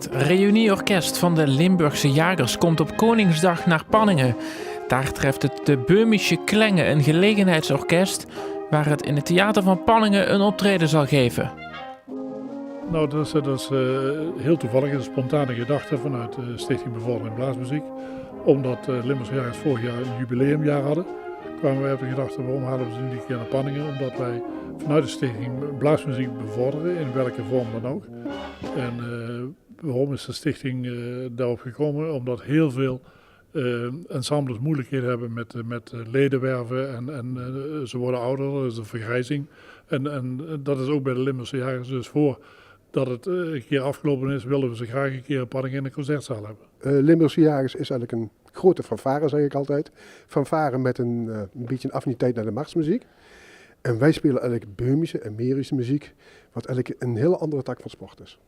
Het reunieorkest van de Limburgse Jagers komt op Koningsdag naar Panningen. Daar treft het de Böhmische Klänge, een gelegenheidsorkest, waar het in het theater van Panningen een optreden zal geven. Nou, dat is heel toevallig een spontane gedachte vanuit de Stichting Bevordering Blaasmuziek. Omdat Limburgse Jagers vorig jaar een jubileumjaar hadden, kwamen wij op de gedachte, waarom halen we ze niet een keer naar Panningen? Omdat wij vanuit de Stichting Blaasmuziek bevorderen, in welke vorm dan ook. En waarom is de stichting daarop gekomen? Omdat heel veel ensembles moeilijkheden hebben met leden werven en ze worden ouder, dat is een vergrijzing. En dat is ook bij de Limburgse Jagers. Dus voordat het een keer afgelopen is, willen we ze graag een keer een Panningen in een concertzaal hebben. Limburgse Jagers is eigenlijk een grote fanfare, zeg ik altijd. Fanfare met een beetje een affiniteit naar de marsmuziek. En wij spelen eigenlijk Böhmische en Mährische muziek, wat eigenlijk een hele andere tak van sport is.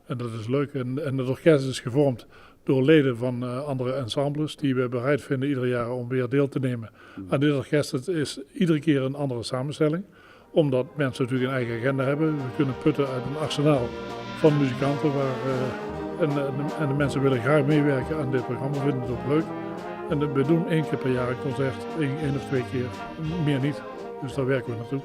En dat is leuk. En het orkest is gevormd door leden van andere ensembles die we bereid vinden ieder jaar om weer deel te nemen aan dit orkest. Het is iedere keer een andere samenstelling, omdat mensen natuurlijk een eigen agenda hebben. We kunnen putten uit een arsenaal van muzikanten en de mensen willen graag meewerken aan dit programma, vinden het ook leuk. En we doen 1 keer per jaar een concert, 1 of 2 keer, meer niet. Dus daar werken we naartoe.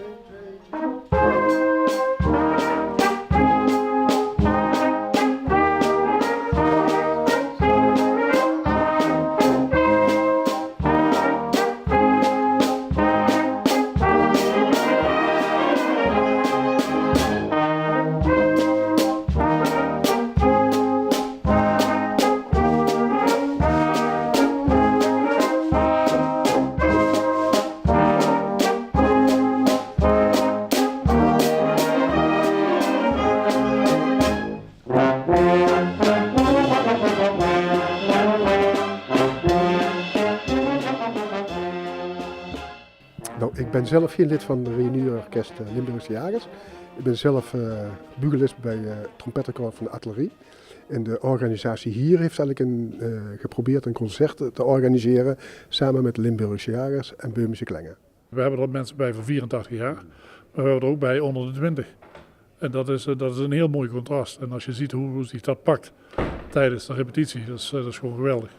Nou, ik ben zelf geen lid van het reunieorkest Limburgse Jagers. Ik ben zelf bugellist bij het trompettenkoor van de artillerie. En de organisatie hier heeft eigenlijk geprobeerd een concert te organiseren samen met Limburgse Jagers en Böhmische Klänge. We hebben er mensen bij van 84 jaar, maar we hebben er ook bij onder de 20. En dat is een heel mooi contrast. En als je ziet hoe zich dat pakt tijdens de repetitie, dat is gewoon geweldig.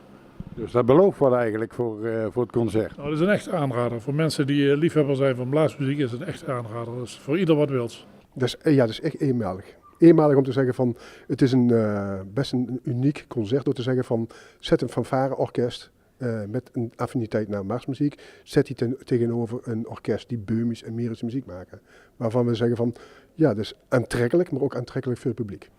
Dus dat belooft wat eigenlijk voor het concert. Nou, dat is een echte aanrader. Voor mensen die liefhebber zijn van blaasmuziek is het een echte aanrader. Dat is voor ieder wat wils. Dat is echt eenmalig. Eenmalig om te zeggen van, het is best een uniek concert door te zeggen van, zet een fanfareorkest met een affiniteit naar marsmuziek, zet die tegenover een orkest die Böhmisch en Mährische muziek maken. Waarvan we zeggen van, ja, dat is aantrekkelijk, maar ook aantrekkelijk voor het publiek.